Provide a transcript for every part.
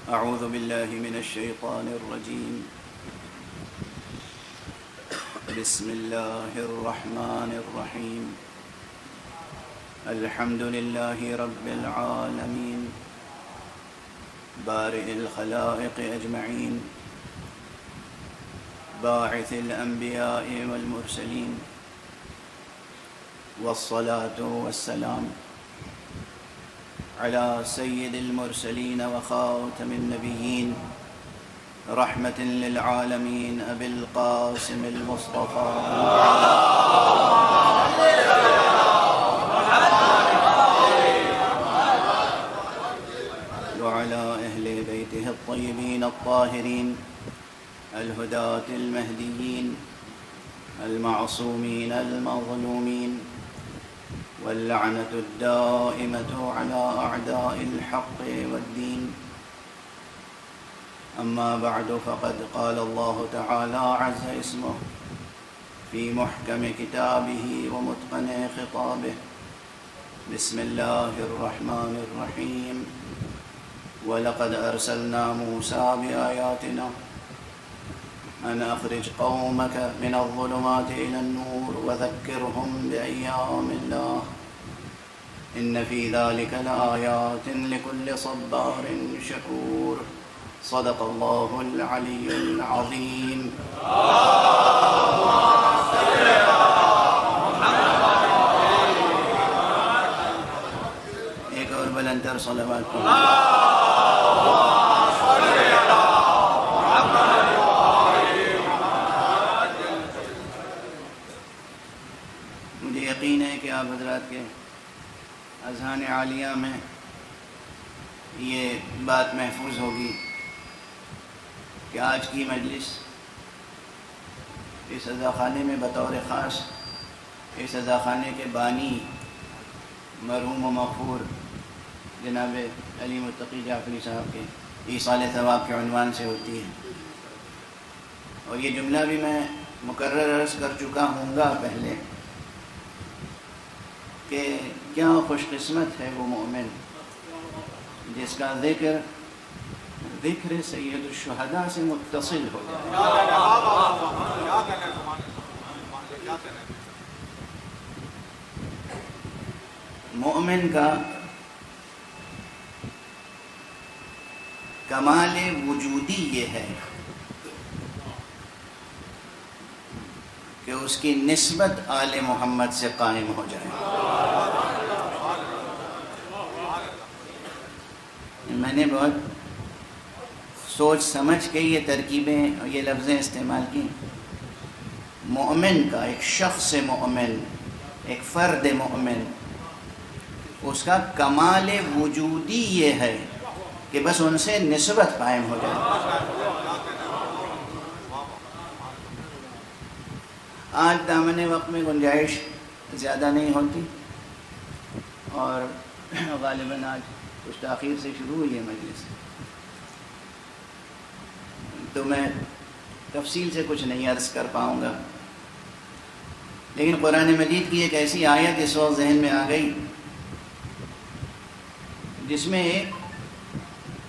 أعوذ بالله من الشيطان الرجيم. بسم الله الرحمن الرحيم. الحمد لله رب العالمين بارئ الخلائق أجمعين باعث الأنبياء والمرسلين والصلاة والسلام على سيد المرسلين وخاتم النبيين رحمة للعالمين أبي القاسم المصطفى وعلى أهل بيته الطيبين الطاهرين الهداة المهديين المعصومين المظلومين واللعنة الدائمة على أعداء الحق والدين. أما بعد فقد قال الله تعالى عز اسمه في محكم كتابه ومتقن خطابه. بسم الله الرحمن الرحيم. ولقد أرسلنا موسى بآياتنا أن أخرج قومك من الظلمات إلى النور وذكرهم بأيام الله إن في ذلك لآيات لكل صبار شكور. صدق الله العلي العظيم. ایک اور بلندر صلوات کو مجھے یقین ہے کہ آپ حضرات کے اذہان عالیہ میں یہ بات محفوظ ہوگی کہ آج کی مجلس اس عزاخانے میں بطور خاص اس عزاخانے کے بانی مرحوم و مغفور جناب علی متقی جعفری صاحب کے ایصال ثواب کے عنوان سے ہوتی ہے، اور یہ جملہ بھی میں مکرر عرض کر چکا ہوں گا پہلے کہ کیا خوش قسمت ہے وہ مومن جس کا ذکر سید الشہداء سے متصل ہو جائے. مومن کا کمال وجودی یہ ہے کہ اس کی نسبت آل محمد سے قائم ہو جائے. میں نے بہت سوچ سمجھ کے یہ ترکیبیں اور یہ لفظیں استعمال کی. مومن کا، ایک شخص مومن، ایک فرد مومن، اس کا کمال وجودی یہ ہے کہ بس ان سے نسبت قائم ہو جائے. آج دامن وقت میں گنجائش زیادہ نہیں ہوتی اور غالباً آج کچھ تاخیر سے شروع ہوئی ہے مجلس، تو میں تفصیل سے کچھ نہیں عرض کر پاؤں گا، لیکن قرآن مجید کی ایک ایسی آیت اس وقت ذہن میں آ گئی جس میں ایک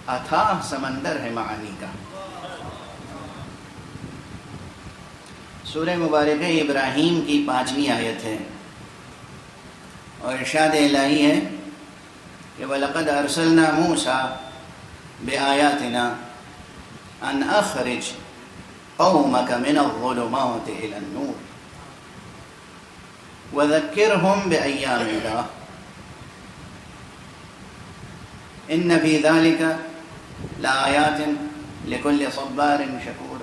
اتھاہ سمندر ہے معانی کا. سورہ مبارکہ ابراہیم کی 5ویں آیت ہے، اور ارشاد الہی ہے کہ وَلَقَدْ أَرْسَلْنَا مُوسَى بِآيَاتِنَا أَنْ أَخْرِجْ قَوْمَكَ مِنَ الظُّلُمَاتِ إِلَى النُّورِ وَذَكِّرْهُمْ بِأَيَّامِ اللَّهِ إِنَّ فِي ذَلِكَ لَآيَاتٍ لِكُلِّ صَبَّارٍ شَكُورٍ.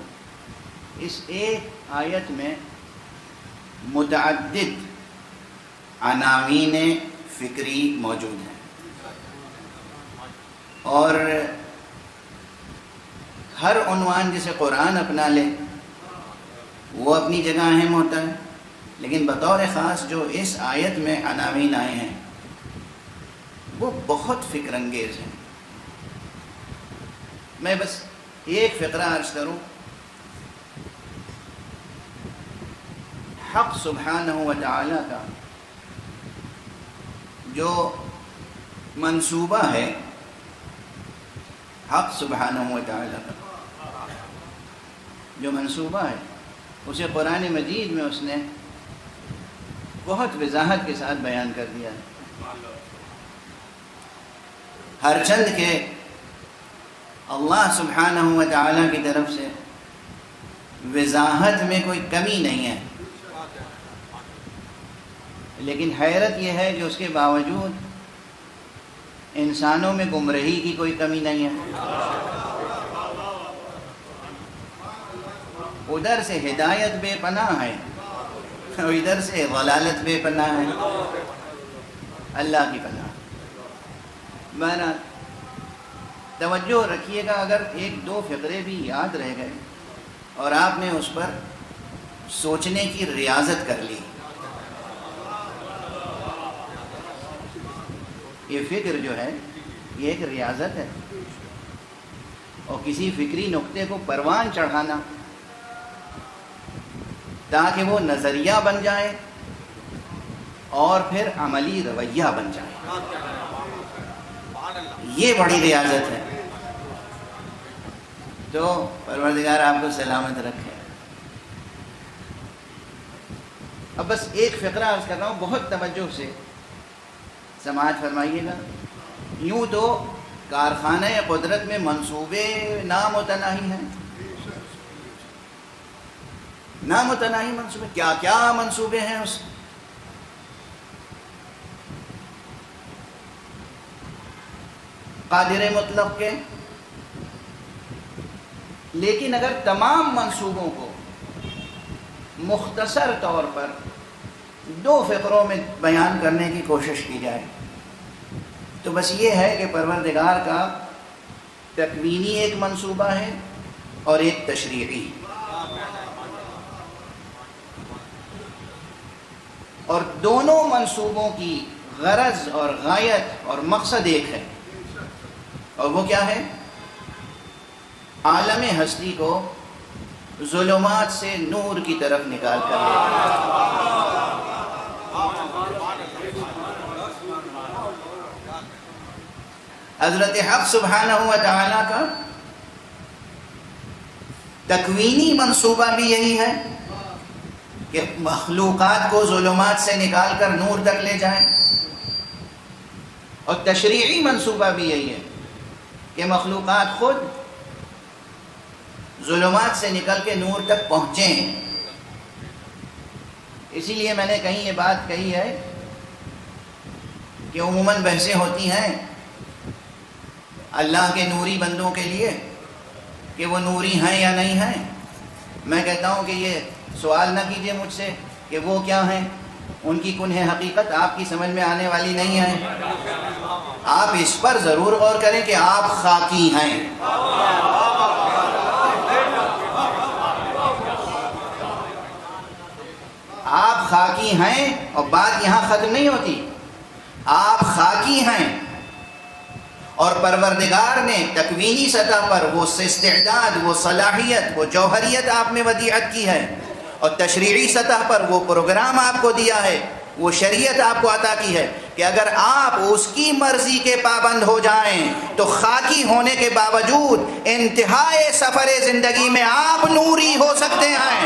اس ایک آیت میں متعدد عناوین فکری موجود ہیں، اور ہر عنوان جسے قرآن اپنا لے وہ اپنی جگہ اہم ہوتا ہے، لیکن بطور خاص جو اس آیت میں عناوین آئے ہیں وہ بہت فکر انگیز ہیں. میں بس ایک فقرہ عرض کروں. حق سبحانہ و تعالی کا جو منصوبہ ہے حق سبحانہ و تعالیٰ کا جو منصوبہ ہے اسے قرآن مجید میں اس نے بہت وضاحت کے ساتھ بیان کر دیا ہے. ہر چند کے اللہ سبحانہ و تعالیٰ کی طرف سے وضاحت میں کوئی کمی نہیں ہے، لیکن حیرت یہ ہے کہ اس کے باوجود انسانوں میں گمراہی کی کوئی کمی نہیں ہے. ادھر سے ہدایت بے پناہ ہے اور ادھر سے ضلالت بے پناہ ہے. اللہ کی پناہ. بہرحال توجہ رکھیے گا، اگر ایک دو فقرے بھی یاد رہ گئے اور آپ نے اس پر سوچنے کی ریاضت کر لی، یہ فکر جو ہے یہ ایک ریاضت ہے، اور کسی فکری نقطے کو پروان چڑھانا تاکہ وہ نظریہ بن جائے اور پھر عملی رویہ بن جائے، یہ بڑی ریاضت ہے. تو پروردگار آپ کو سلامت رکھے. اب بس ایک فقرہ عرض کر رہا ہوں، بہت توجہ سے سماعت فرمائیے گا. یوں تو کارخانہ قدرت میں منصوبے نامتناہی ہیں، نامتناہی منصوبے. کیا کیا منصوبے ہیں اس قادر مطلق کے. لیکن اگر تمام منصوبوں کو مختصر طور پر دو فقروں میں بیان کرنے کی کوشش کی جائے تو بس یہ ہے کہ پروردگار کا تکوینی ایک منصوبہ ہے اور ایک تشریعی، اور دونوں منصوبوں کی غرض اور غایت اور مقصد ایک ہے، اور وہ کیا ہے؟ عالم ہستی کو ظلمات سے نور کی طرف نکال کر لے جانا. حضرت حق سبحانہ و تعالیٰ کا تکوینی منصوبہ بھی یہی ہے کہ مخلوقات کو ظلمات سے نکال کر نور تک لے جائیں، اور تشریعی منصوبہ بھی یہی ہے کہ مخلوقات خود ظلمات سے نکل کے نور تک پہنچیں. اسی لیے میں نے کہیں یہ بات کہی ہے کہ عموماً بحثیں ہوتی ہیں اللہ کے نوری بندوں کے لیے کہ وہ نوری ہیں یا نہیں ہیں. میں کہتا ہوں کہ یہ سوال نہ کیجئے مجھ سے کہ وہ کیا ہیں، ان کی کنہ حقیقت آپ کی سمجھ میں آنے والی نہیں ہے. آپ اس پر ضرور غور کریں کہ آپ خاکی ہیں. آپ خاکی ہیں، اور بات یہاں ختم نہیں ہوتی. آپ خاکی ہیں اور پروردگار نے تکوینی سطح پر وہ استعداد، وہ صلاحیت، وہ جوہریت آپ میں ودیعت کی ہے، اور تشریعی سطح پر وہ پروگرام آپ کو دیا ہے، وہ شریعت آپ کو عطا کی ہے کہ اگر آپ اس کی مرضی کے پابند ہو جائیں تو خاکی ہونے کے باوجود انتہائی سفر زندگی میں آپ نوری ہو سکتے ہیں.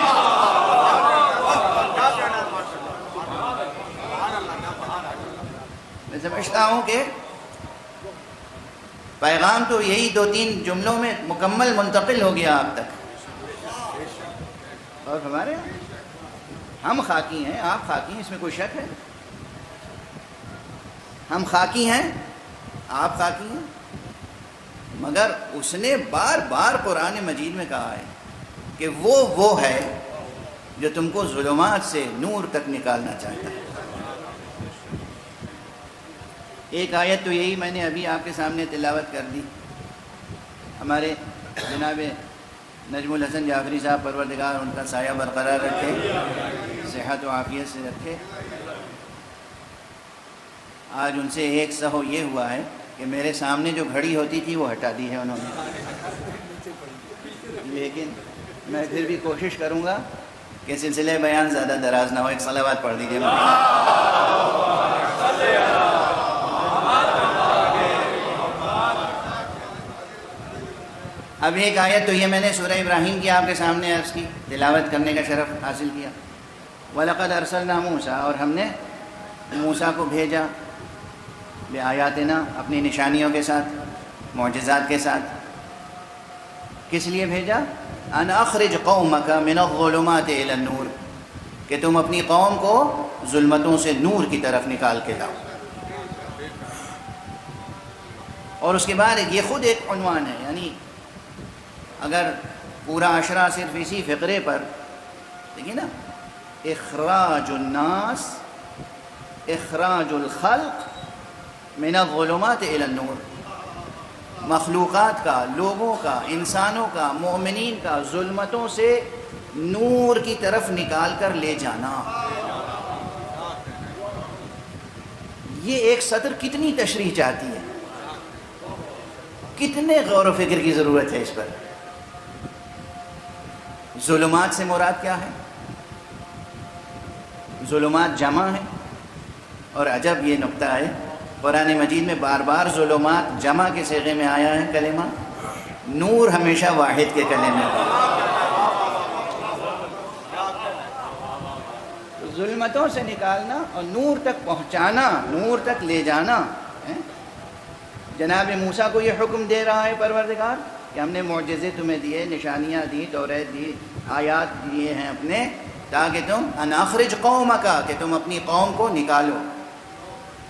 میں سمجھتا ہوں کہ پیغام تو یہی دو تین جملوں میں مکمل منتقل ہو گیا آپ تک. اور ہمارے ہم خاکی ہیں، آپ خاکی ہیں، اس میں کوئی شک ہے؟ ہم خاکی ہیں، آپ خاکی ہیں، مگر اس نے بار بار قرآن مجید میں کہا ہے کہ وہ ہے جو تم کو ظلمات سے نور تک نکالنا چاہتا ہے. ایک آیت تو یہی میں نے ابھی آپ کے سامنے تلاوت کر دی. ہمارے جناب نجم الحسن جعفری صاحب، پروردگار ان کا سایہ برقرار رکھے، صحت و عافیت سے رکھے. آج ان سے ایک سہو یہ ہوا ہے کہ میرے سامنے جو گھڑی ہوتی تھی وہ ہٹا دی ہے انہوں نے. لیکن میں پھر بھی کوشش کروں گا کہ سلسلے بیان زیادہ دراز نہ ہو. ایک صلوات پڑھ دیجیے. اب ایک آیت تو یہ میں نے سورہ ابراہیم کی آپ کے سامنے عرض کی، تلاوت کرنے کا شرف حاصل کیا. وَلَقَدْ أَرْسَلْنَا مُوسَىٰ، اور ہم نے موسیٰ کو بھیجا بِآیاتِنَا، اپنی نشانیوں کے ساتھ، معجزات کے ساتھ. کس لیے بھیجا؟ أَنْ أَخْرِجْ قَوْمَكَ مِنَ الظُّلُمَاتِ إِلَى النُّورِ، کہ تم اپنی قوم کو ظلمتوں سے نور کی طرف نکال کے لاؤ. اور اس کے بعد یہ خود ایک عنوان ہے، یعنی اگر پورا عشرہ صرف اسی فقرے پر دیکھیے نا، اخراج الناس، اخراج الخلق من الظلمات الى النور، مخلوقات کا، لوگوں کا، انسانوں کا، مومنین کا ظلمتوں سے نور کی طرف نکال کر لے جانا. یہ ایک سطر کتنی تشریح چاہتی ہے، کتنے غور و فکر کی ضرورت ہے اس پر. ظلمات سے مراد کیا ہے؟ ظلمات جمع ہے، اور عجب یہ نقطہ ہے، قرآن مجید میں بار بار ظلمات جمع کے صیغے میں آیا ہے کلمہ، نور ہمیشہ واحد کے کلمے میں. ظلمتوں سے نکالنا اور نور تک پہنچانا، نور تک لے جانا. جناب موسیٰ کو یہ حکم دے رہا ہے پروردگار کہ ہم نے معجزے تمہیں دیے، نشانیاں دی، توریت دی، آیات دیے ہیں اپنے، تاکہ تم ان اخرج قومک، کہ تم اپنی قوم کو نکالو،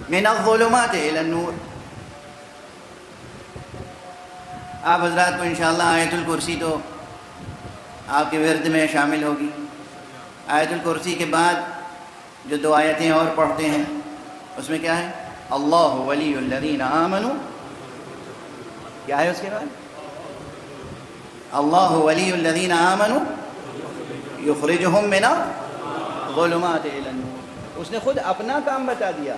من الظلمات الی النور. آپ حضرات کو انشاءاللہ آیت الکرسی تو آپ کے ورد میں شامل ہوگی. آیت الکرسی کے بعد جو دو آیتیں اور پڑھتے ہیں اس میں کیا ہے؟ اللہ ولی الذین آمنوا، کیا ہے اس کے بعد؟ اللہ ولی الذین آمنوا یخرجہم من الظلمات الی النور. اس نے خود اپنا کام بتا دیا.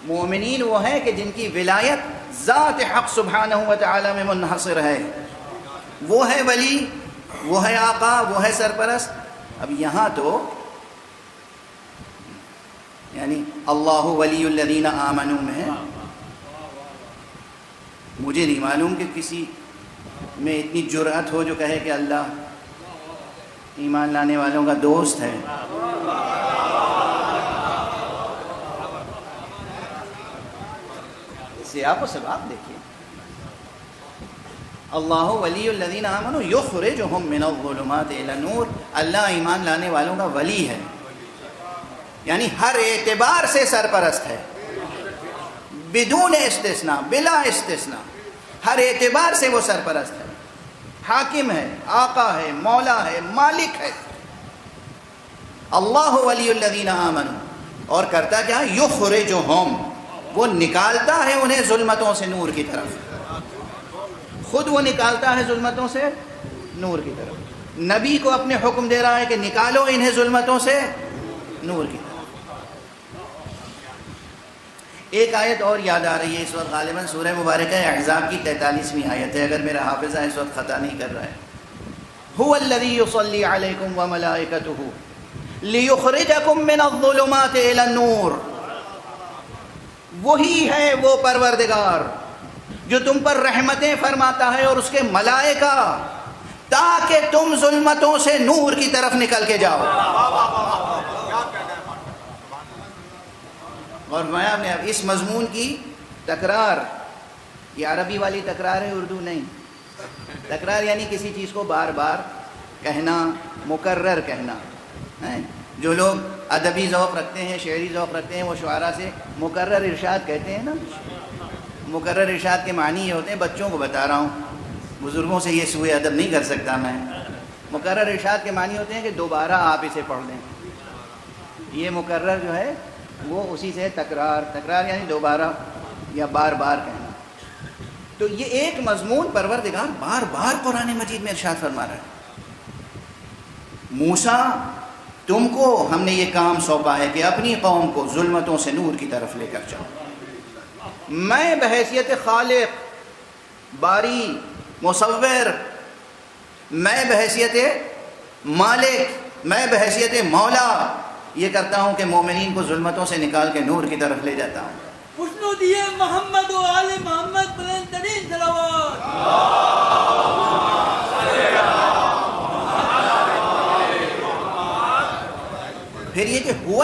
مومنین وہ ہیں کہ جن کی ولایت ذات حق سبحانہ و تعالی میں منحصر ہے، وہ ہے ولی، وہ ہے آقا، وہ ہے سرپرست. اب یہاں تو یعنی اللہ ولی الذین آمنوا میں مجھے نہیں معلوم کہ کسی میں اتنی جرأت ہو جو کہے کہ اللہ ایمان لانے والوں کا دوست ہے. سیاق و سباق دیکھیے، اللہ ولی الذین آمنوا یخرجہم من الظلمات الی النور. اللہ ایمان لانے والوں کا ولی ہے، یعنی ہر اعتبار سے سرپرست ہے، بدون استثناء، بلا استثناء. ہر اعتبار سے وہ سرپرست ہے، حاکم ہے، آقا ہے، مولا ہے، مالک ہے. اللہ ولی الذین آمنوا، اور کرتا کیا؟ یخرجہم، وہ نکالتا ہے انہیں ظلمتوں سے نور کی طرف. خود وہ نکالتا ہے ظلمتوں سے نور کی طرف. نبی کو اپنے حکم دے رہا ہے کہ نکالو انہیں ظلمتوں سے نور کی طرف. ایک آیت اور یاد آ رہی ہے اس وقت، غالباً سورہ مبارکہ احزاب کی 43ویں آیت ہے، اگر میرا حافظہ اس وقت خطا نہیں کر رہا ہے. هو الذی یصلی علیکم وملائکتہ لیخرجکم من الظلمات الی النور. وہی ہے وہ پروردگار جو تم پر رحمتیں فرماتا ہے اور اس کے ملائکہ، تاکہ تم ظلمتوں سے نور کی طرف نکل کے جاؤ. اور میں نے اب اس مضمون کی تکرار، یہ عربی والی تکرار ہے، اردو نہیں. تکرار یعنی کسی چیز کو بار بار کہنا، مکرر کہنا. جو لوگ ادبی ذوق رکھتے ہیں، شعری ذوق رکھتے ہیں، وہ شعراء سے مکرر ارشاد کہتے ہیں نا. مکرر ارشاد کے معنی یہ ہوتے ہیں، بچوں کو بتا رہا ہوں، بزرگوں سے یہ سوء ادب نہیں کر سکتا میں. مکرر ارشاد کے معنی ہوتے ہیں کہ دوبارہ آپ اسے پڑھ لیں. یہ مکرر جو ہے وہ اسی سے تکرار، تکرار یعنی دوبارہ یا بار بار کہنا. تو یہ ایک مضمون پروردگار بار بار قرآن مجید میں ارشاد فرما رہا ہے. موسیٰ، تم کو ہم نے یہ کام سونپا ہے کہ اپنی قوم کو ظلمتوں سے نور کی طرف لے کر جاؤ. میں بحیثیت خالق، باری، مصور، میں بحیثیت مالک، میں بحیثیت مولا یہ کرتا ہوں کہ مومنین کو ظلمتوں سے نکال کے نور کی طرف لے جاتا ہوں. محمد و آل محمد بلند ترین صلوات.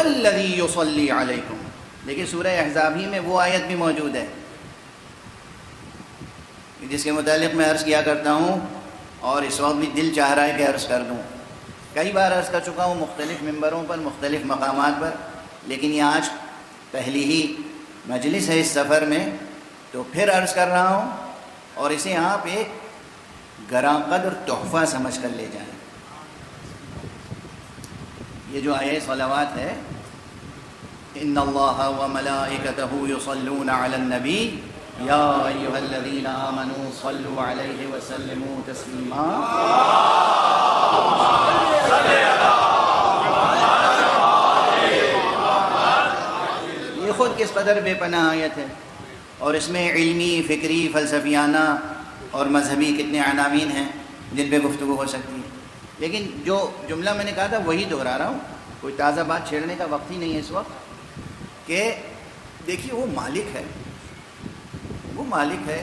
الذی یصلی علیکم. لیکن سورہ احزاب ہی میں وہ آیت بھی موجود ہے جس کے متعلق میں عرض کیا کرتا ہوں اور اس وقت بھی دل چاہ رہا ہے کہ عرض کر دوں. کئی بار عرض کر چکا ہوں مختلف ممبروں پر، مختلف مقامات پر، لیکن یہ آج پہلی ہی مجلس ہے اس سفر میں، تو پھر عرض کر رہا ہوں، اور اسے آپ ایک گراں قدر تحفہ سمجھ کر لے جائیں. یہ جو آیہ صلوات ہے، ان اللہ وملائکتہ یصلون علی النبی یا ایھا الذین آمنوا صلوا علیہ وسلموا تسلیما. یہ خود کس قدر بے پناہ آیت ہے، اور اس میں علمی، فکری، فلسفیانہ اور مذہبی کتنے عناوین ہیں جن پہ گفتگو ہو سکتی ہے. لیکن جو جملہ میں نے کہا تھا وہی دہرا رہا ہوں، کوئی تازہ بات چھیڑنے کا وقت ہی نہیں ہے اس وقت. کہ دیکھیے وہ مالک ہے، وہ مالک ہے،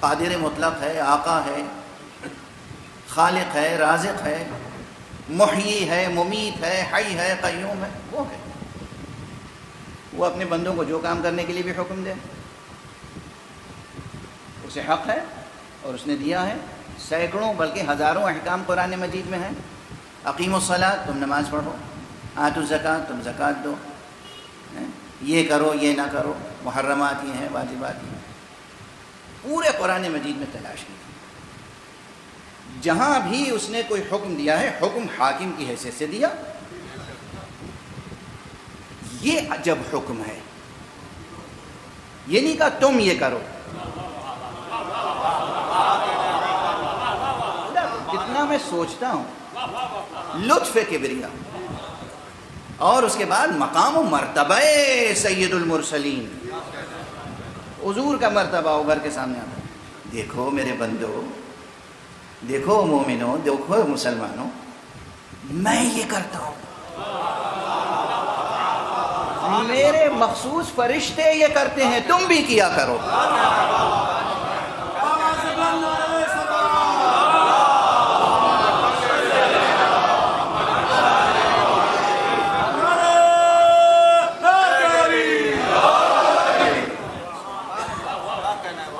قادر مطلق ہے، آقا ہے، خالق ہے، رازق ہے، محیی ہے، ممیت ہے، حی ہے، قیوم ہے. وہ ہے، وہ اپنے بندوں کو جو کام کرنے کے لیے بھی حکم دے اسے حق ہے اور اس نے دیا ہے. سینکڑوں بلکہ ہزاروں احکام قرآن مجید میں ہیں. اقیموا الصلاۃ، تم نماز پڑھو. آتوا الزکوٰۃ، تم زکوٰۃ دو. یہ کرو، یہ نہ کرو. محرمات یہ ہیں، واجبات یہ ہیں. پورے قرآن مجید میں تلاش کی. جہاں بھی اس نے کوئی حکم دیا ہے، حکم حاکم کی حیثیت سے دیا. یہ عجب حکم ہے. یہ نہیں کہا تم یہ کرو. جتنا میں سوچتا ہوں لطف کبریا، اور اس کے بعد مقام و مرتبہ سید المرسلین، حضور کا مرتبہ ابھر کے سامنے آتا ہے. دیکھو میرے بندو، دیکھو مومنوں، دیکھو مسلمانوں، میں یہ کرتا ہوں، میرے مخصوص فرشتے یہ کرتے ہیں، تم بھی کیا کرو.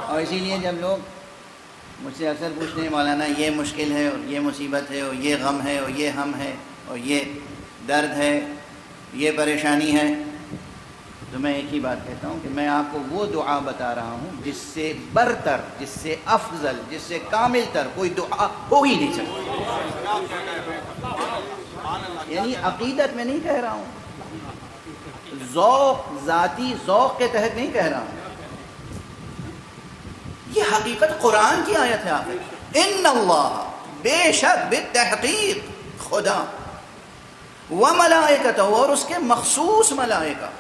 اور اسی لیے جب لوگ مجھ سے اکثر پوچھتے ہیں مولانا یہ مشکل ہے، اور یہ مصیبت ہے، اور یہ غم ہے، اور یہ غم ہے، اور یہ درد ہے، یہ پریشانی ہے، تو میں ایک ہی بات کہتا ہوں کہ میں آپ کو وہ دعا بتا رہا ہوں جس سے برتر، جس سے افضل، جس سے کامل تر کوئی دعا ہو ہی نہیں سکتی. یعنی عقیدت میں نہیں کہہ رہا ہوں، ذوق، ذاتی ذوق کے تحت نہیں کہہ رہا ہوں. یہ حقیقت قرآن کی آیت ہے. آپ ان اللہ، بے شک، بالتحقیق خدا، وملائکتہ، اور اس کے مخصوص ملائکہ،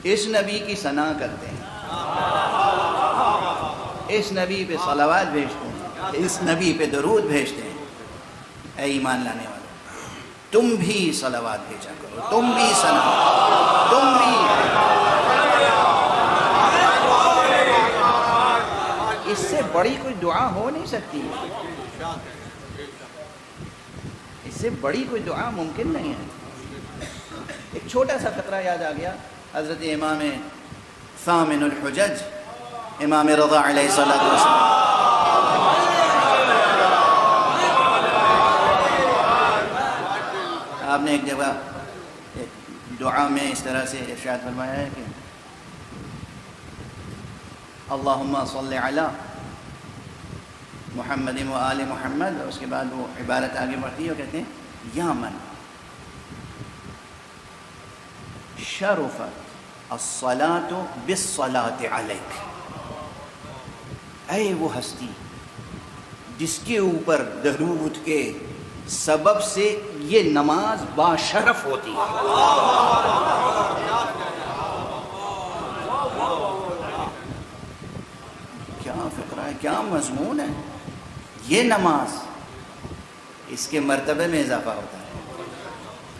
اس نبی کی ثنا کرتے ہیں، اس نبی پہ صلوات بھیجتے ہیں، اس نبی پہ درود بھیجتے ہیں. اے ایمان لانے والے، تم بھی صلوات بھیجا کرو، تم بھی ثنا، تم بھی. اس سے بڑی کوئی دعا ہو نہیں سکتی، اس سے بڑی کوئی دعا ممکن نہیں ہے. ایک چھوٹا سا فقرہ یاد آ گیا. حضرت امام ثامن الحجج، امام رضا علیہ السلام، آپ نے ایک جگہ ایک دعا میں اس طرح سے ارشاد فرمایا ہے کہ اللہم صلی علی محمد و آل محمد، اور اس کے بعد وہ عبارت آگے بڑھتی ہے اور کہتے ہیں یا من شرفت الصلاة بالصلاة علیک، اے وہ ہستی جس کے اوپر درود کے سبب سے یہ نماز باشرف ہوتی ہے. کیا فکرہ ہے، کیا مضمون ہے. یہ نماز، اس کے مرتبے میں اضافہ ہوتا ہے،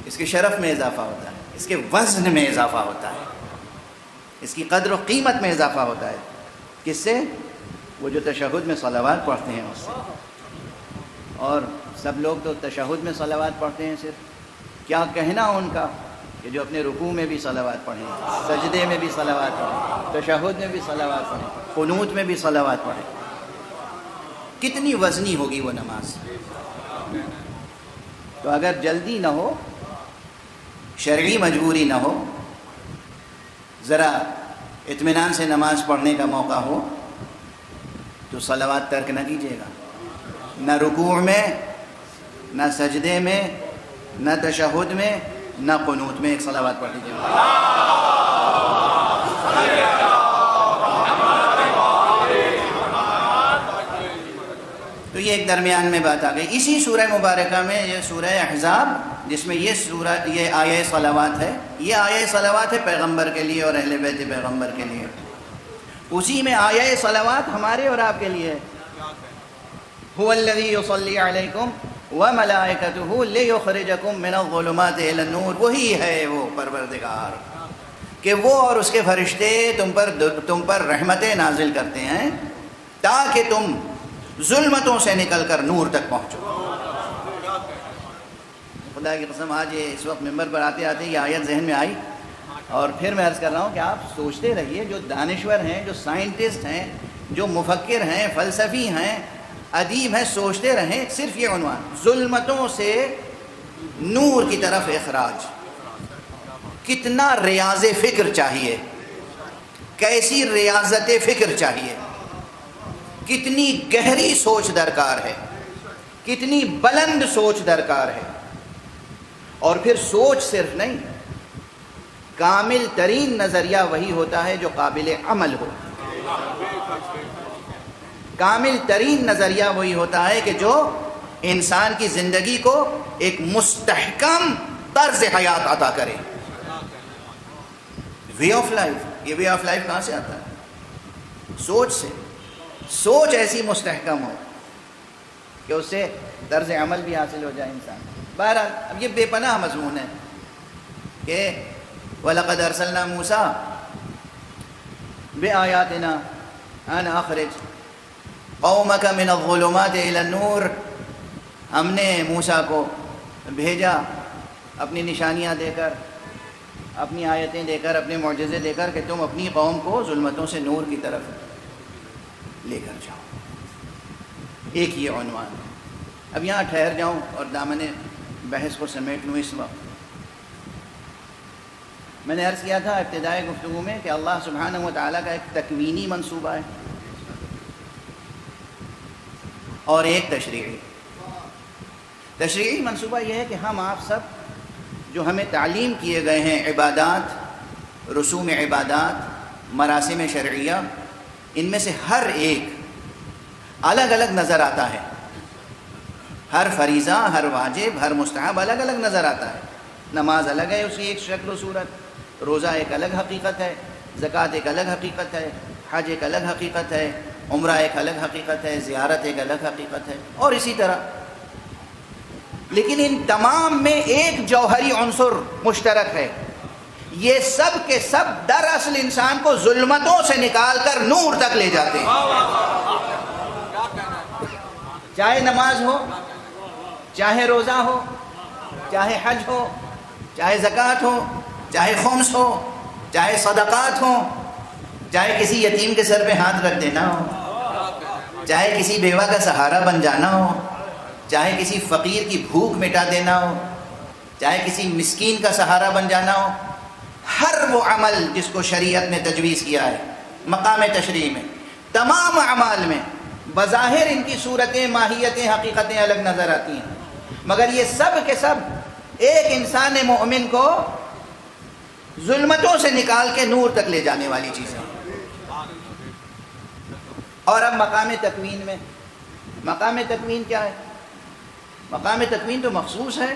اس کے شرف میں اضافہ ہوتا ہے، اس کے وزن میں اضافہ ہوتا ہے، اس کی قدر و قیمت میں اضافہ ہوتا ہے. کس سے؟ وہ جو تشہد میں صلوات پڑھتے ہیں اس سے. اور سب لوگ تو تشہد میں صلوات پڑھتے ہیں صرف. کیا کہنا ان کا کہ جو اپنے رکوع میں بھی صلوات پڑھیں, سجدے میں بھی صلوات پڑھیں, تشہد میں بھی صلوات پڑھیں, قنوت میں بھی صلوات پڑھیں. کتنی وزنی ہوگی وہ نماز. تو اگر جلدی نہ ہو, شرعی مجبوری نہ ہو, ذرا اطمینان سے نماز پڑھنے کا موقع ہو, تو صلوات ترک نہ کیجیے گا. نہ رکوع میں, نہ سجدے میں, نہ تشہد میں, نہ قنوت میں ایک صلوات پڑھ لیجیے گا. تو یہ ایک درمیان میں بات آ گئی. اسی سورہ مبارکہ میں یہ سورہ احزاب, جس میں یہ آیہ صلوات ہے, یہ آیہ صلوات ہے پیغمبر کے لیے اور اہل بیت پیغمبر کے لیے. اسی میں آیہ صلوات ہمارے اور آپ کے لیے ہے. هو الذی یصلی علیکم وملائکتہ لیخرجکم من الظلمات الی النور. وہی ہے وہ پروردگار کہ وہ اور اس کے فرشتے تم پر رحمتیں نازل کرتے ہیں تاکہ تم ظلمتوں سے نکل کر نور تک پہنچو. خدا کی قسم آج اس وقت ممبر پر آتے آتے یہ آیت ذہن میں آئی, اور پھر میں عرض کر رہا ہوں کہ آپ سوچتے رہیے, جو دانشور ہیں, جو سائنٹسٹ ہیں, جو مفکر ہیں, فلسفی ہیں, ادیب ہیں, سوچتے رہیں صرف یہ عنوان, ظلمتوں سے نور کی طرف اخراج. کتنا ریاض فکر چاہیے, کیسی ریاضت فکر چاہیے, کتنی گہری سوچ درکار ہے, کتنی بلند سوچ درکار ہے. اور پھر سوچ صرف نہیں, کامل ترین نظریہ وہی ہوتا ہے جو قابل عمل ہو. کامل ترین نظریہ وہی ہوتا ہے کہ جو انسان کی زندگی کو ایک مستحکم طرز حیات عطا کرے. وے آف لائف, یہ وے آف لائف کہاں سے آتا ہے؟ سوچ سے. سوچ ایسی مستحکم ہو کہ اس سے طرز عمل بھی حاصل ہو جائے انسان. بہرحال اب یہ بے پناہ مضمون ہے کہ وَلَقَدْ أَرْسَلْنَا مُوسَىٰ بِآيَاتِنَا أَنْ أَخْرِجْ قَوْمَكَ مِنَ الظُّلُمَاتِ إِلَى النُّورِ. ہم نے موسیٰ کو بھیجا اپنی نشانیاں دے کر, اپنی آیتیں دے کر, اپنے معجزے دے کر کہ تم اپنی قوم کو ظلمتوں سے نور کی طرف لے کر جاؤ. ایک یہ عنوان. اب یہاں ٹھہر جاؤں اور دامن بحث کو سمیٹ لوں. اس وقت میں نے عرض کیا تھا ابتدائی گفتگو میں کہ اللہ سبحانہ و تعالیٰ کا ایک تکوینی منصوبہ ہے اور ایک تشریعی. تشریعی منصوبہ یہ ہے کہ ہم آپ سب جو ہمیں تعلیم کیے گئے ہیں عبادات, رسوم عبادات, مراسم شرعیہ, ان میں سے ہر ایک الگ الگ نظر آتا ہے. ہر فریضہ, ہر واجب, ہر مستحب الگ الگ نظر آتا ہے. نماز الگ ہے, اس کی ایک شکل و صورت. روزہ ایک الگ حقیقت ہے, زکوٰۃ ایک الگ حقیقت ہے, حج ایک الگ حقیقت ہے, عمرہ ایک الگ حقیقت ہے, زیارت ایک الگ حقیقت ہے, اور اسی طرح. لیکن ان تمام میں ایک جوہری عنصر مشترک ہے. یہ سب کے سب دراصل انسان کو ظلمتوں سے نکال کر نور تک لے جاتے ہیں. چاہے نماز ہو, چاہے روزہ ہو, چاہے حج ہو, چاہے زکوٰۃ ہو, چاہے خمس ہو, چاہے صدقات ہوں, چاہے کسی یتیم کے سر پہ ہاتھ رکھ دینا ہو, چاہے کسی بیوہ کا سہارا بن جانا ہو, چاہے کسی فقیر کی بھوک مٹا دینا ہو, چاہے کسی مسکین کا سہارا بن جانا ہو. ہر وہ عمل جس کو شریعت نے تجویز کیا ہے مقام تشریع میں, تمام اعمال میں بظاہر ان کی صورتیں, ماہیتیں, حقیقتیں الگ نظر آتی ہیں, مگر یہ سب کے سب ایک انسان مومن کو ظلمتوں سے نکال کے نور تک لے جانے والی چیزیں. اور اب مقام تکوین میں, مقام تکوین کیا ہے؟ مقام تکوین تو مخصوص ہے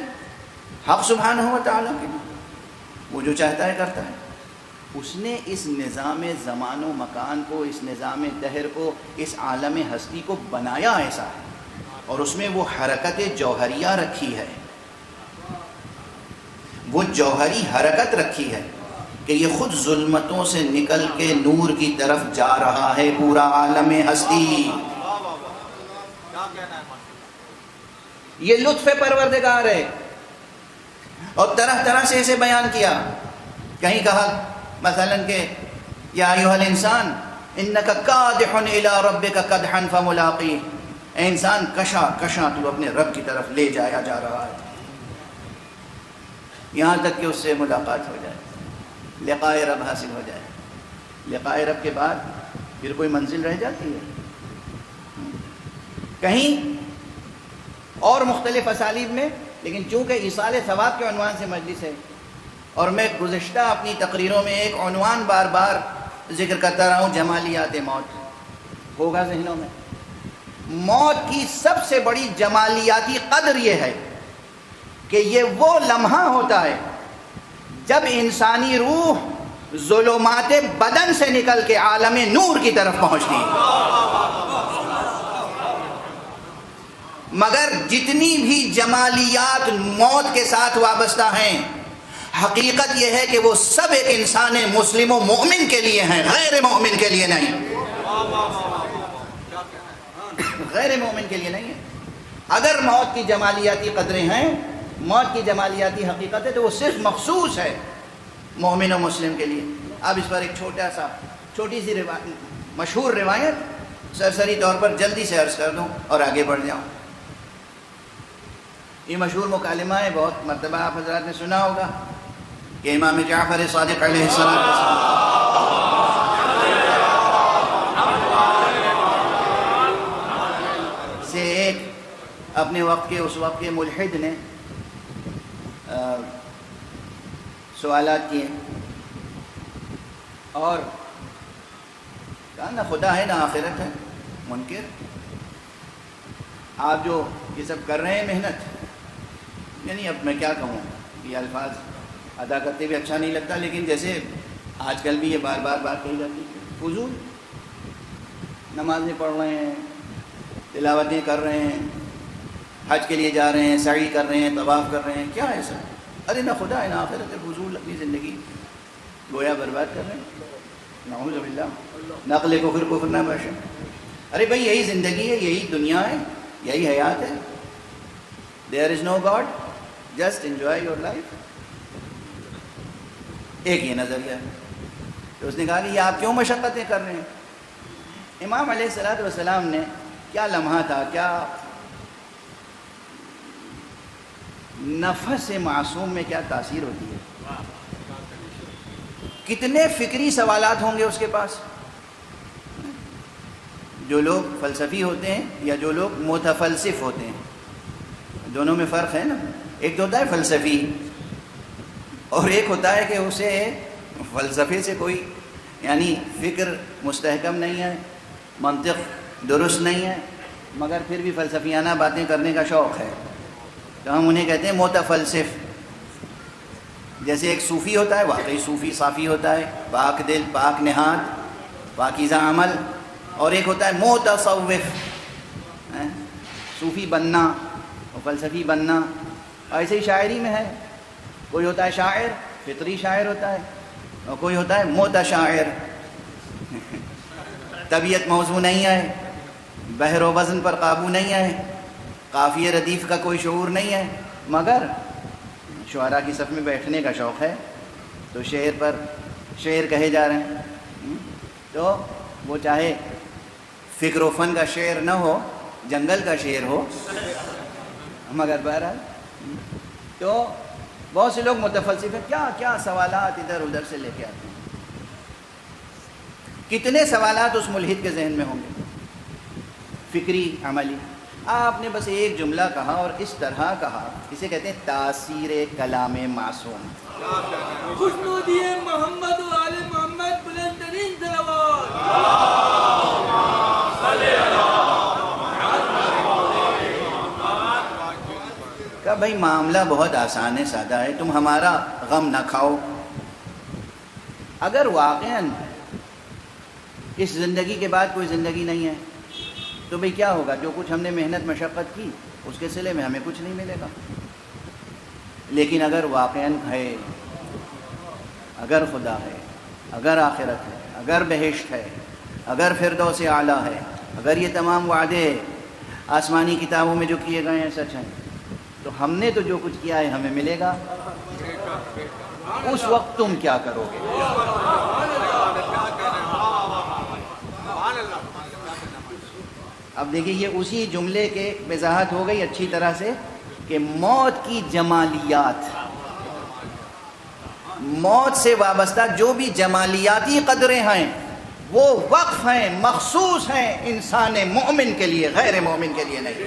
حق سبحانہ و تعالیٰ کے لیے. وہ جو چاہتا ہے کرتا ہے. اس نے اس نظام زمان و مکان کو, اس نظام دہر کو, اس عالم ہستی کو بنایا ایسا ہے, اور اس میں وہ حرکت جوہریہ رکھی ہے, وہ جوہری حرکت رکھی ہے کہ یہ خود ظلمتوں سے نکل کے نور کی طرف جا رہا ہے پورا عالم ہستی. یہ لطف پروردگار ہے. اور طرح طرح سے اسے بیان کیا. کہیں کہا مثلا کہ یا ایھا الانسان انک کادح الی ربک کدحا فملاقیہ، اے انسان کشا کشا تو اپنے رب کی طرف لے جایا جا رہا ہے، یہاں تک کہ اس سے ملاقات ہو جائے، لقاء رب حاصل ہو جائے. لقاء رب کے بعد پھر کوئی منزل رہ جاتی ہے؟ کہیں اور مختلف اسالیب میں. لیکن چونکہ ایصال ثواب کے عنوان سے مجلس ہے، اور میں گزشتہ اپنی تقریروں میں ایک عنوان بار بار ذکر کرتا رہا ہوں، جمالیات موت. ہوگا ذہنوں میں. موت کی سب سے بڑی جمالیاتی قدر یہ ہے کہ یہ وہ لمحہ ہوتا ہے جب انسانی روح ظلمات بدن سے نکل کے عالم نور کی طرف پہنچتی ہے. مگر جتنی بھی جمالیات موت کے ساتھ وابستہ ہیں، حقیقت یہ ہے کہ وہ سب ایک انسان مسلم و مومن کے لیے ہیں، غیر مومن کے لیے نہیں. غیر مومن کے لیے نہیں ہے. اگر موت کی جمالیاتی قدریں ہیں، موت کی جمالیاتی حقیقت ہے، تو وہ صرف مخصوص ہے مومن و مسلم کے لیے. اب اس پر ایک چھوٹی سی مشہور روایت سرسری طور پر جلدی سے عرض کر دوں اور آگے بڑھ جاؤں. یہ مشہور مکالمہ ہے، بہت مرتبہ آپ حضرات نے سنا ہوگا کہ امام جعفر صادق علیہ السلام سے ایک اپنے وقت کے اس وقت کے ملحد نے سوالات کیے اور کہا نہ خدا ہے نہ آخرت ہے. منکر، آپ جو یہ سب کر رہے ہیں محنت، یعنی اب میں کیا کہوں، یہ الفاظ ادا کرتے ہوئے اچھا نہیں لگتا، لیکن جیسے آج کل بھی یہ بار بار کہی جاتی ہے، فضول نمازیں پڑھ رہے ہیں، تلاوتیں کر رہے ہیں، حج کے لیے جا رہے ہیں، سعی کر رہے ہیں، طواف کر رہے ہیں، کیا ہے سب؟ ارے نہ خدا ہے نہ آخرت ہے، فضول اپنی زندگی گویا برباد کر رہے ہیں. نعوذ باللہ. نقل کفر کفر نہ باشا. ارے بھائی یہی زندگی ہے، یہی دنیا ہے، یہی حیات ہے. There is no God, just enjoy your life. ایک یہ نظریہ ہے. تو اس نے کہا کہ یہ آپ کیوں مشقتیں کر رہے ہیں؟ امام علیہ الصلوۃ والسلام نے کیا لمحہ تھا، کیا نفس معصوم میں کیا تاثیر ہوتی ہے، کتنے فکری سوالات ہوں گے اس کے پاس. جو لوگ فلسفی ہوتے ہیں یا جو لوگ متفلسف ہوتے ہیں، دونوں میں فرق ہے نا. ایک تو ہوتا ہے فلسفی اور ایک ہوتا ہے کہ اسے فلسفے سے کوئی یعنی فکر مستحکم نہیں ہے، منطق درست نہیں ہے، مگر پھر بھی فلسفیانہ باتیں کرنے کا شوق ہے، تو ہم انہیں کہتے ہیں متفلسف. جیسے ایک صوفی ہوتا ہے، واقعی صوفی صافی ہوتا ہے، پاک دل، پاک نہاد، پاکیزہ عمل. اور ایک ہوتا ہے متصوف، صوفی بننا اور فلسفی بننا. ایسے ہی شاعری میں ہے، کوئی ہوتا ہے شاعر، فطری شاعر ہوتا ہے، اور کوئی ہوتا ہے متشاعر، طبیعت موضوع نہیں ہے، بحر و وزن پر قابو نہیں ہے، قافیہ ردیف کا کوئی شعور نہیں ہے، مگر شعراء کی صف میں بیٹھنے کا شوق ہے، تو شعر پر شعر کہے جا رہے ہیں. تو وہ چاہے فکر و فن کا شعر نہ ہو، جنگل کا شعر ہو، مگر بہرحال تو بہت سے لوگ متفلسف ہیں، کیا کیا سوالات ادھر ادھر سے لے کے آتے ہیں. کتنے سوالات اس ملحد کے ذہن میں ہوں گے، فکری عملی. آپ نے بس ایک جملہ کہا اور اس طرح کہا، اسے کہتے ہیں تاثیر کلام معصوم. خوشنودی محمد و آل محمد، بلند ترین صلوات. کہ بھائی معاملہ بہت آسان ہے، سادہ ہے، تم ہمارا غم نہ کھاؤ. اگر واقعاً اس زندگی کے بعد کوئی زندگی نہیں ہے تو بھئی کیا ہوگا؟ جو کچھ ہم نے محنت مشقت کی اس کے صلے میں ہمیں کچھ نہیں ملے گا. لیکن اگر واقعاً ہے، اگر خدا ہے، اگر آخرت ہے، اگر بہشت ہے، اگر فردوس اعلیٰ ہے، اگر یہ تمام وعدے آسمانی کتابوں میں جو کیے گئے ہیں سچ ہیں، تو ہم نے تو جو کچھ کیا ہے ہمیں ملے گا، اس وقت تم کیا کرو گے؟ اب دیکھیے یہ اسی جملے کے وضاحت ہو گئی اچھی طرح سے کہ موت کی جمالیات، موت سے وابستہ جو بھی جمالیاتی قدریں ہیں وہ وقف ہیں، مخصوص ہیں انسان مومن کے لیے، غیر مومن کے لیے نہیں۔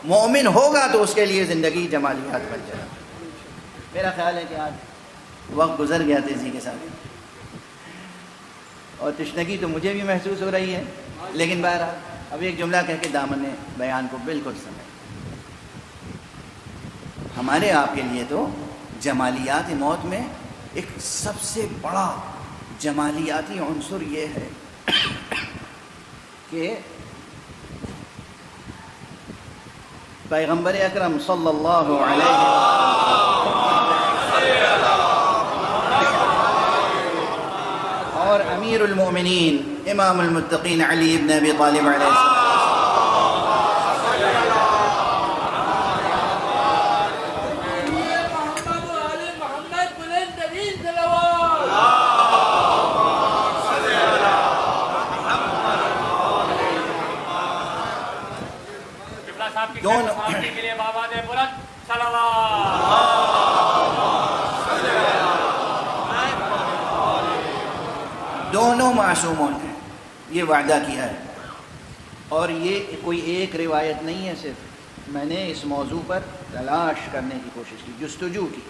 مومن ہوگا تو اس کے لیے زندگی جمالیات بن جائے۔ میرا خیال ہے کہ آج وقت گزر گیا تیزی کے ساتھ، اور تشنگی تو مجھے بھی محسوس ہو رہی ہے، لیکن بہرحال اب ایک جملہ کہہ کے دامن بیان کو بالکل سمجھ، ہمارے آپ کے لیے تو جمالیات موت میں ایک سب سے بڑا جمالیاتی عنصر یہ ہے کہ پیغمبر اکرم صلی اللہ علیہ اور امیر المؤمنین امام المتقین علی ابن ابی طالب علیہ السلام دونوں معصوموں نے یہ وعدہ کیا ہے، اور یہ کوئی ایک روایت نہیں ہے، صرف میں نے اس موضوع پر تلاش کرنے کی کوشش کی، جستجو کی،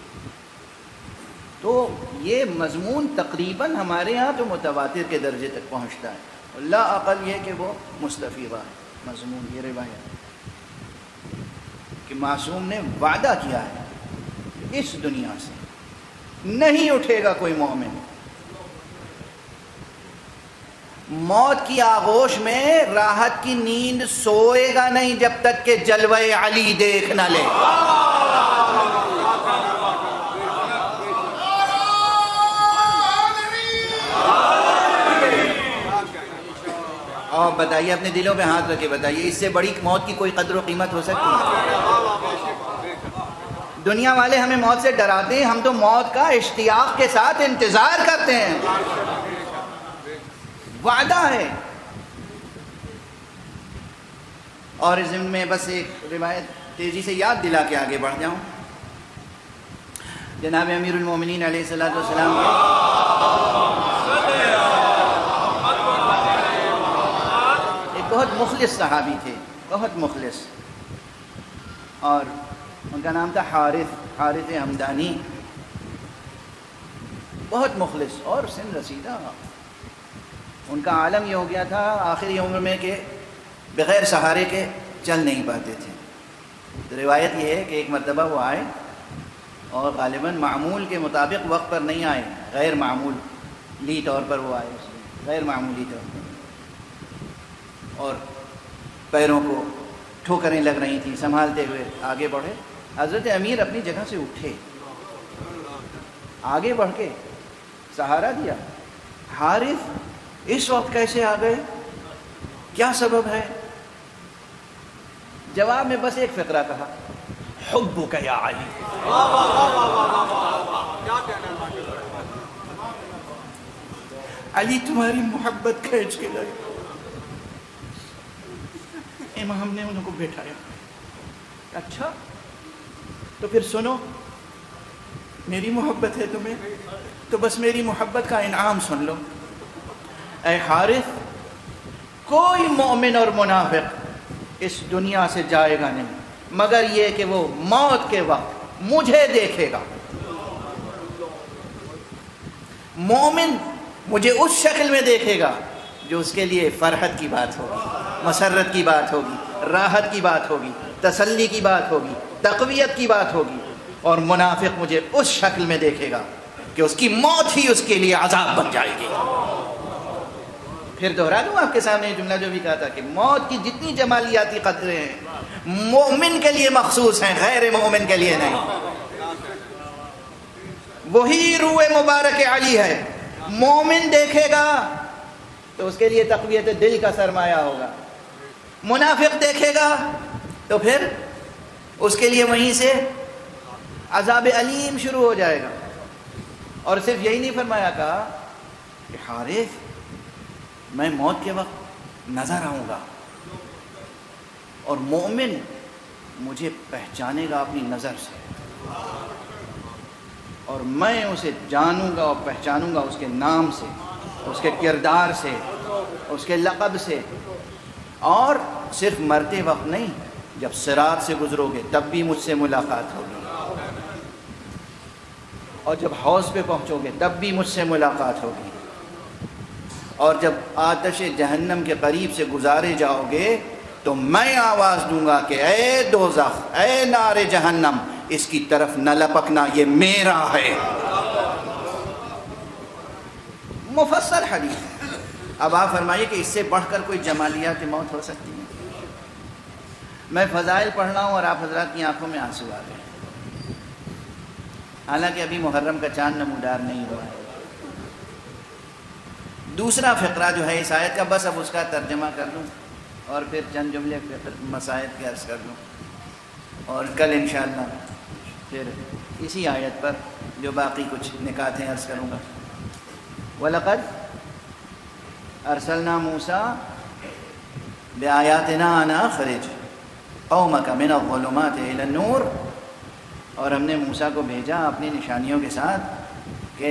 تو یہ مضمون تقریباً ہمارے ہاں تو متواتر کے درجے تک پہنچتا ہے، اللہ اقل یہ کہ وہ مستفیضہ ہے مضمون، یہ روایت کہ معصوم نے وعدہ کیا ہے اس دنیا سے نہیں اٹھے گا کوئی مومن، موت کی آغوش میں راحت کی نیند سوئے گا نہیں جب تک کہ جلوہ علی دیکھ نہ لے۔ اور بتائیے، اپنے دلوں پہ ہاتھ رکھے بتائیے، اس سے بڑی موت کی کوئی قدر و قیمت ہو سکتی ہے؟ دنیا والے ہمیں موت سے ڈراتے ہیں، ہم تو موت کا اشتیاق کے ساتھ انتظار کرتے ہیں، وعدہ ہے۔ اور اس ضمن میں بس ایک روایت تیزی سے یاد دلا کے آگے بڑھ جاؤں، جناب امیر المومنین علیہ السلام ایک بہت مخلص صحابی تھے، بہت مخلص، اور ان کا نام تھا حارث حمدانی، بہت مخلص اور سن رسیدہ۔ ان کا عالم یہ ہو گیا تھا آخری عمر میں کہ بغیر سہارے کے چل نہیں پاتے تھے۔ روایت یہ ہے کہ ایک مرتبہ وہ آئے اور غالباً معمول کے مطابق وقت پر نہیں آئے، غیر معمولی طور پر وہ آئے، غیر معمولی طور پر، اور پیروں کو ٹھوکریں لگ رہی تھیں، سنبھالتے ہوئے آگے بڑھے۔ حضرت امیر اپنی جگہ سے اٹھے، آگے بڑھ کے سہارا دیا۔ حارث اس وقت کیسے آ گئے، کیا سبب ہے؟ جواب میں بس ایک فقرہ کہا، حبک یا علی۔ علی تمہاری محبت کھینچ کے لائے۔ امام نے انہوں کو بیٹھایا، اچھا تو پھر سنو، میری محبت ہے تمہیں تو بس میری محبت کا انعام سن لو۔ اے حارث، کوئی مومن اور منافق اس دنیا سے جائے گا نہیں مگر یہ کہ وہ موت کے وقت مجھے دیکھے گا۔ مومن مجھے اس شکل میں دیکھے گا جو اس کے لیے فرحت کی بات ہوگی، مسرت کی بات ہوگی، راحت کی بات ہوگی، تسلی کی بات ہوگی، تقویت کی بات ہوگی، اور منافق مجھے اس شکل میں دیکھے گا کہ اس کی موت ہی اس کے لیے عذاب بن جائے گی۔ پھر دہرا دوں آپ کے سامنے یہ جملہ جو بھی کہا تھا کہ موت کی جتنی جمالیاتی قدریں ہیں مومن کے لیے مخصوص ہیں، غیر مومن کے لیے نہیں۔ وہی روح مبارک علی ہے، مومن دیکھے گا تو اس کے لیے تقویت دل کا سرمایہ ہوگا، منافق دیکھے گا تو پھر اس کے لیے وہیں سے عذاب علیم شروع ہو جائے گا. اور صرف یہی نہیں فرمایا کہا کہ حارث میں موت کے وقت نظر آؤں گا اور مومن مجھے پہچانے گا اپنی نظر سے, اور میں اسے جانوں گا اور پہچانوں گا اس کے نام سے, اس کے کردار سے, اس کے لقب سے. اور صرف مرتے وقت نہیں, جب صراط سے گزرو گے تب بھی مجھ سے ملاقات ہوگی, اور جب حوض پہ پہنچو گے تب بھی مجھ سے ملاقات ہوگی, اور جب آتش جہنم کے قریب سے گزارے جاؤ گے تو میں آواز دوں گا کہ اے دوزخ, اے نار جہنم, اس کی طرف نہ لپکنا, یہ میرا ہے. مفصل حدیث. اب آپ فرمائیے کہ اس سے بڑھ کر کوئی جمالیات موت ہو سکتی ہے؟ میں فضائل پڑھ رہا ہوں اور آپ حضرات کی آنکھوں میں آنسو آ گئے, حالانکہ ابھی محرم کا چاند نمودار نہیں ہوا ہے. دوسرا فقرہ جو ہے اس آیت کا, بس اب اس کا ترجمہ کر لوں اور پھر چند جملے مسائل کے عرض کر لوں, اور کل انشاءاللہ پھر اسی آیت پر جو باقی کچھ نکات ہیں عرض کروں گا. وَلَقَدْ أَرْسَلْنَا مُوسَىٰ بِآيَاتِنَا أَنْ أَخْرِجْ قَوْمَكَ مِنَ الظُّلُمَاتِ إِلَى النُّورِ, اور ہم نے موسیٰ کو بھیجا اپنی نشانیوں کے ساتھ کہ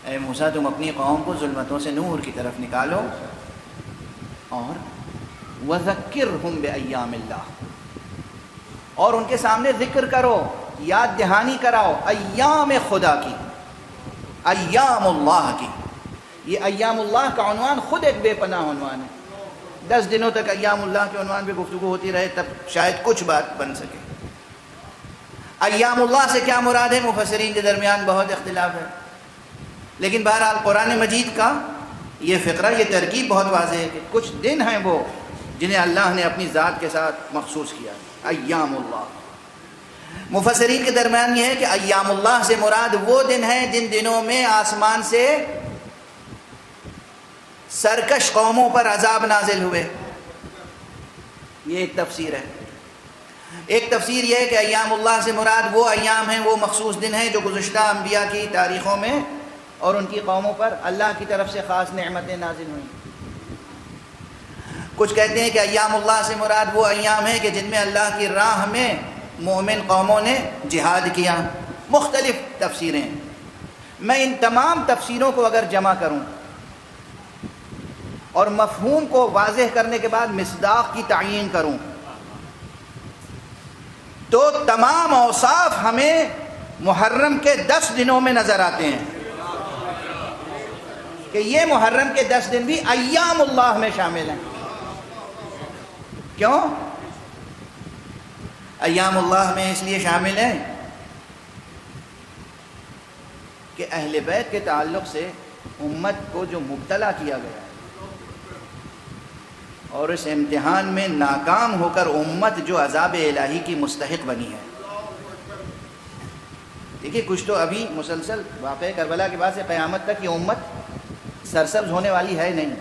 اے موسیٰ تم اپنی قوم کو ظلمتوں سے نور کی طرف نکالو, اور وَذَكِّرْهُمْ بِأَيَّامِ اللَّهِ, اور ان کے سامنے ذکر کرو, یاد دہانی کراؤ ایام خدا کی, ایام اللہ کی. یہ ایام اللہ کا عنوان خود ایک بے پناہ عنوان ہے. 10 دنوں تک ایام اللہ کے عنوان پہ گفتگو ہوتی رہے تب شاید کچھ بات بن سکے. ایام اللہ سے کیا مراد ہے, مفسرین کے درمیان بہت اختلاف ہے, لیکن بہرحال قرآن مجید کا یہ فقرہ, یہ ترکیب بہت واضح ہے کہ کچھ دن ہیں وہ جنہیں اللہ نے اپنی ذات کے ساتھ مخصوص کیا, ایام اللہ. مفسرین کے درمیان یہ ہے کہ ایام اللہ سے مراد وہ دن ہیں جن دنوں میں آسمان سے سرکش قوموں پر عذاب نازل ہوئے. یہ ایک تفسیر ہے. ایک تفسیر یہ ہے کہ ایام اللہ سے مراد وہ ایام ہیں, وہ مخصوص دن ہیں جو گزشتہ انبیاء کی تاریخوں میں اور ان کی قوموں پر اللہ کی طرف سے خاص نعمتیں نازل ہوئیں. کچھ کہتے ہیں کہ ایام اللہ سے مراد وہ ایام ہیں کہ جن میں اللہ کی راہ میں مومن قوموں نے جہاد کیا. مختلف تفسیریں. میں ان تمام تفسیروں کو اگر جمع کروں اور مفہوم کو واضح کرنے کے بعد مصداق کی تعیین کروں تو تمام اوصاف ہمیں محرم کے 10 دنوں میں نظر آتے ہیں کہ یہ محرم کے 10 دن بھی ایام اللہ میں شامل ہیں. کیوں ایام اللہ میں اس لیے شامل ہیں کہ اہل بیت کے تعلق سے امت کو جو مبتلا کیا گیا اور اس امتحان میں ناکام ہو کر امت جو عذاب الہی کی مستحق بنی ہے. دیکھیے کچھ تو ابھی مسلسل واقعہ کربلا کے بعد سے قیامت تک یہ امت سرسبز ہونے والی ہے نہیں.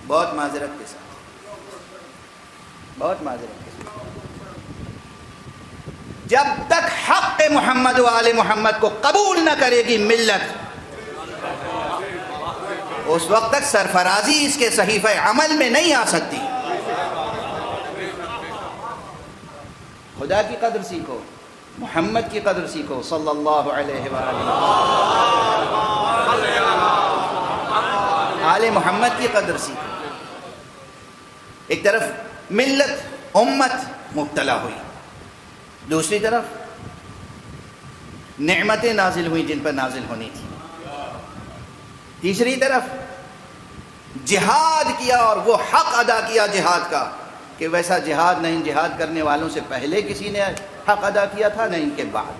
بہت معذرت کے ساتھ, بہت معذرت کے ساتھ, جب تک حق محمد و آل محمد کو قبول نہ کرے گی ملت, اس وقت تک سرفرازی اس کے صحیفہ عمل میں نہیں آ سکتی. خدا کی قدر سیکھو, محمد کی قدر سیکھو صلی اللہ علیہ وآلہ, آل محمد کی قدر سیکھو. ایک طرف ملت امت مبتلا ہوئی, دوسری طرف نعمتیں نازل ہوئیں جن پر نازل ہونی تھی, تیسری طرف جہاد کیا اور وہ حق ادا کیا جہاد کا کہ ویسا جہاد نہ ان جہاد کرنے والوں سے پہلے کسی نے حق ادا کیا تھا نہ ان کے بعد.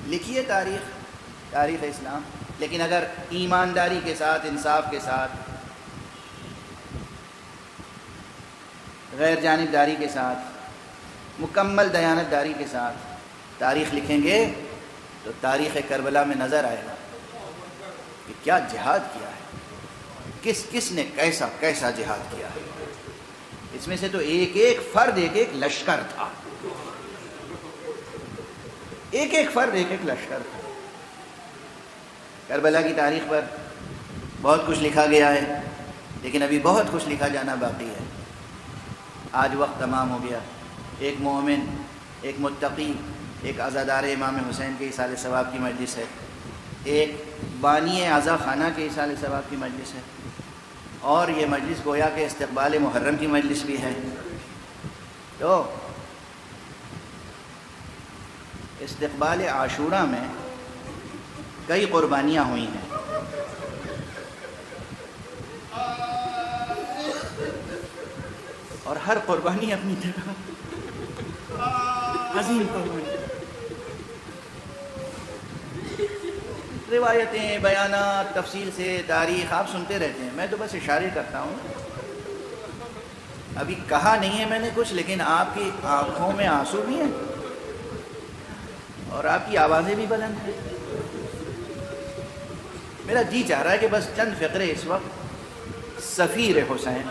لکھیے تاریخ اسلام, لیکن اگر ایمانداری کے ساتھ, انصاف کے ساتھ, غیر جانبداری کے ساتھ, مکمل دیانتداری کے ساتھ تاریخ لکھیں گے تو تاریخ کربلا میں نظر آئے گا کہ کیا جہاد کیا ہے, کس نے کیسا جہاد کیا ہے. اس میں سے تو ایک ایک فرد ایک ایک لشکر تھا، ایک ایک فرد ایک ایک لشکر تھا. کربلا کی تاریخ پر بہت کچھ لکھا گیا ہے، لیکن ابھی بہت کچھ لکھا جانا باقی ہے. آج وقت تمام ہو گیا. ایک مومن، ایک متقی، ایک عزادار امام حسین کے ایصال ثواب کی مجلس ہے، ایک بانی عزا خانہ کے ایصال ثواب کی مجلس ہے، اور یہ مجلس گویا کہ استقبال محرم کی مجلس بھی ہے. تو استقبال عاشورہ میں کئی قربانیاں ہوئی ہیں. اور ہر قربانی اپنی جگہ عظیم قربانی. روایتیں، بیانات، تفصیل سے تاریخ آپ سنتے رہتے ہیں، میں تو بس اشارے کرتا ہوں. ابھی کہا نہیں ہے میں نے کچھ، لیکن آپ کی آنکھوں میں آنسو بھی ہیں اور آپ کی آوازیں بھی بلند ہیں. میرا جی چاہ رہا ہے کہ بس چند فقرے اس وقت سفیر حسین،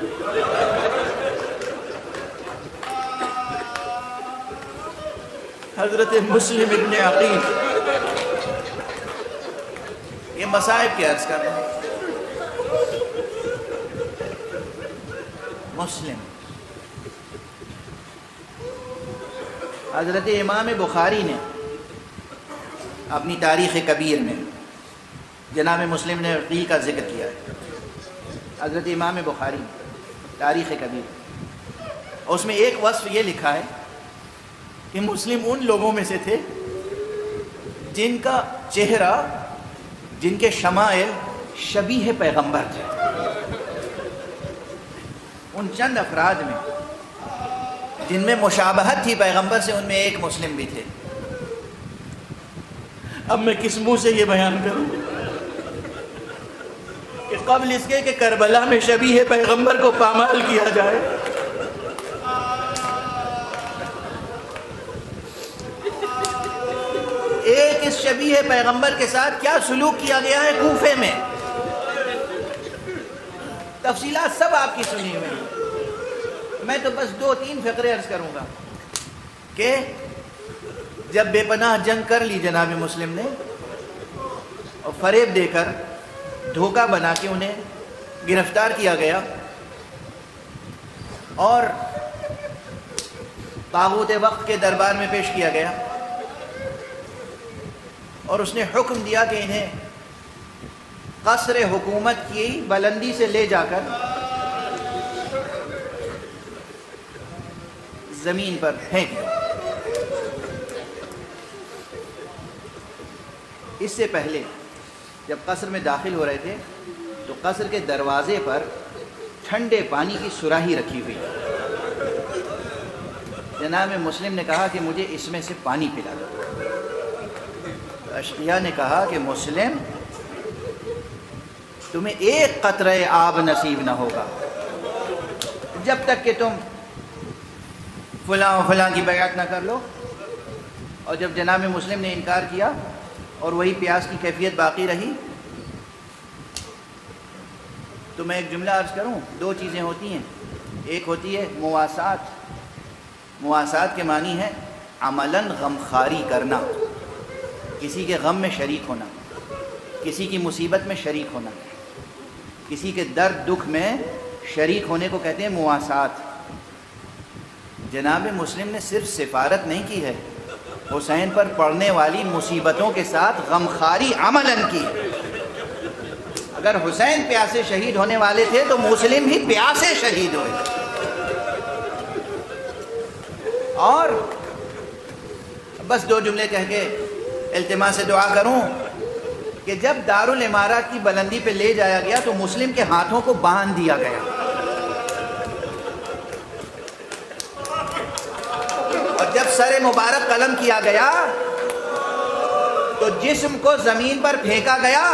حضرت مسلم ابن عقیل، یہ مصائب کے عرض کر رہا ہوں. مسلم حضرت امام بخاری نے اپنی تاریخ کبیر میں جناب مسلم نے عقیل کا ذکر کیا ہے. حضرت امام بخاری تاریخ کبیر، اس میں ایک وصف یہ لکھا ہے کہ مسلم ان لوگوں میں سے تھے جن کا چہرہ، جن کے شمائل شبیہ پیغمبر تھے. ان چند افراد میں جن میں مشابہت تھی پیغمبر سے، ان میں ایک مسلم بھی تھے. اب میں کس منہ سے یہ بیان کروں کہ قبل اس کے کہ کربلا میں شبیہ پیغمبر کو پامال کیا جائے، ایک اس شبیہ پیغمبر کے ساتھ کیا سلوک کیا گیا ہے کوفے میں، تفصیلات سب آپ کی سنی ہوئی ہیں. میں تو بس 2-3 فقرے عرض کروں گا کہ جب بے پناہ جنگ کر لی جناب مسلم نے اور فریب دے کر، دھوکہ بنا کے انہیں گرفتار کیا گیا اور طاغوت وقت کے دربار میں پیش کیا گیا، اور اس نے حکم دیا کہ انہیں قصر حکومت کی بلندی سے لے جا کر زمین پر پھینک دو. اس سے پہلے جب قصر میں داخل ہو رہے تھے تو قصر کے دروازے پر ٹھنڈے پانی کی سراہی رکھی ہوئی. جناب مسلم نے کہا کہ مجھے اس میں سے پانی پلا دو. اشقیاء نے کہا کہ مسلم، تمہیں ایک قطرہ آب نصیب نہ ہوگا جب تک کہ تم فلاں و فلاں کی بیعت نہ کر لو. اور جب جناب مسلم نے انکار کیا اور وہی پیاس کی کیفیت باقی رہی، تو میں ایک جملہ عرض کروں. 2 چیزیں ہوتی ہیں، ایک ہوتی ہے مواسات. مواسات کے معنی ہے عملاً غمخواری کرنا، کسی کے غم میں شریک ہونا، کسی کی مصیبت میں شریک ہونا، کسی کے درد دکھ میں شریک ہونے کو کہتے ہیں مواسات. جناب مسلم نے صرف سفارت نہیں کی ہے، حسین پر پڑنے والی مصیبتوں کے ساتھ غمخواری عملاً کی. اگر حسین پیاسے شہید ہونے والے تھے تو مسلم ہی پیاسے شہید ہوئے. اور بس 2 جملے کہہ کے التماس سے دعا کروں کہ جب دارالامارات کی بلندی پہ لے جایا گیا تو مسلم کے ہاتھوں کو باندھ دیا گیا، اور جب سر مبارک قلم کیا گیا تو جسم کو زمین پر پھینکا گیا،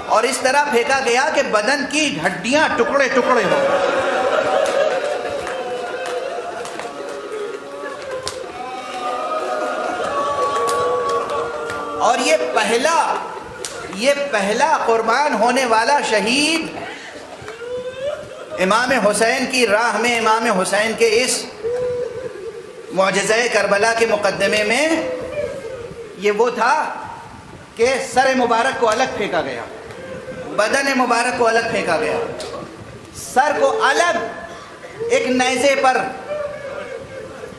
اور اس طرح پھینکا گیا کہ بدن کی ہڈیاں ٹکڑے ٹکڑے ہو گئے. اور یہ پہلا قربان ہونے والا شہید امام حسین کی راہ میں امام حسین کے اس معجزہ کربلا کے مقدمے میں یہ وہ تھا کہ سر مبارک کو الگ پھینکا گیا، بدن مبارک کو الگ پھینکا گیا، سر کو الگ ایک نیزے پر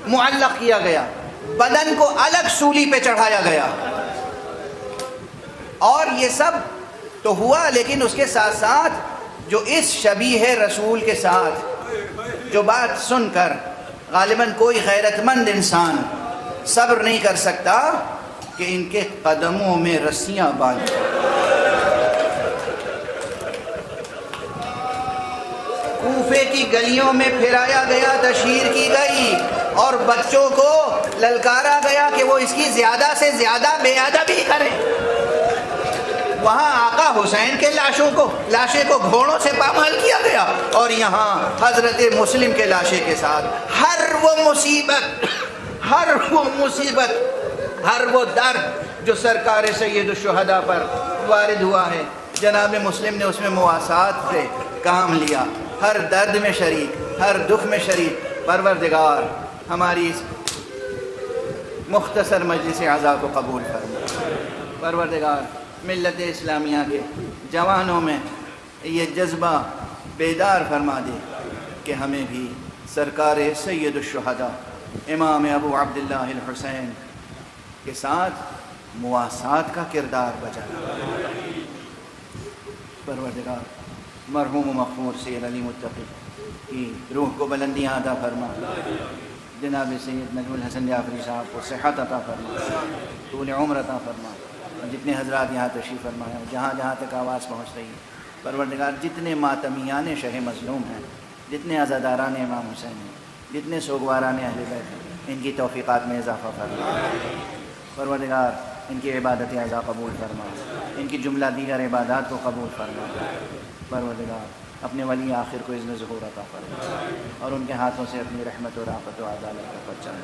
معلق کیا گیا، بدن کو الگ سولی پہ چڑھایا گیا. اور یہ سب تو ہوا، لیکن اس کے ساتھ ساتھ جو اس شبیہ رسول کے ساتھ جو بات سن کر غالباً کوئی غیرت مند انسان صبر نہیں کر سکتا کہ ان کے قدموں میں رسیاں باندھ، کوفے کی گلیوں میں پھرایا گیا، تشہیر کی گئی اور بچوں کو للکارا گیا کہ وہ اس کی زیادہ سے زیادہ بے ادبی کریں. وہاں آقا حسین کے لاشے کو گھوڑوں سے پامال کیا گیا، اور یہاں حضرت مسلم کے لاشے کے ساتھ ہر وہ مصیبت، ہر وہ درد جو سرکار سید الشہداء پر وارد ہوا ہے، جناب مسلم نے اس میں مواسات سے کام لیا، ہر درد میں شریک، ہر دکھ میں شریک. پروردگار ہماری اس مختصر مجلس عزا کو قبول فرما. پروردگار ملت اسلامیہ کے جوانوں میں یہ جذبہ بیدار فرما دے کہ ہمیں بھی سرکار سید الشہداء امام ابو عبداللہ الحسین کے ساتھ مواسات کا کردار بجانا. پروردگار مرحوم و مغفور سید علی متقی کی روح کو بلندیاں عطا فرما، جناب سید نجم الحسن جعفری صاحب کو صحت عطا فرما، طول عمر عطا فرما. جتنے حضرات یہاں تشریف فرمائے ہیں، جہاں جہاں تک آواز پہنچ رہی ہے، پروردگار جتنے ماتمیان شہ مظلوم ہیں، جتنے عزاداران امام حسین ہیں، جتنے سوگواران اہل بیت ہیں، ان کی توفیقات میں اضافہ فرما. پروردگار ان کی عبادت اعضا قبول فرما، ان کی جملہ دیگر عبادات کو قبول فرما. پروردگار اپنے ولی آخر کو اذن ظہور عطا فرما اور ان کے ہاتھوں سے اپنی رحمت و رافت و عدالت کا پرچم.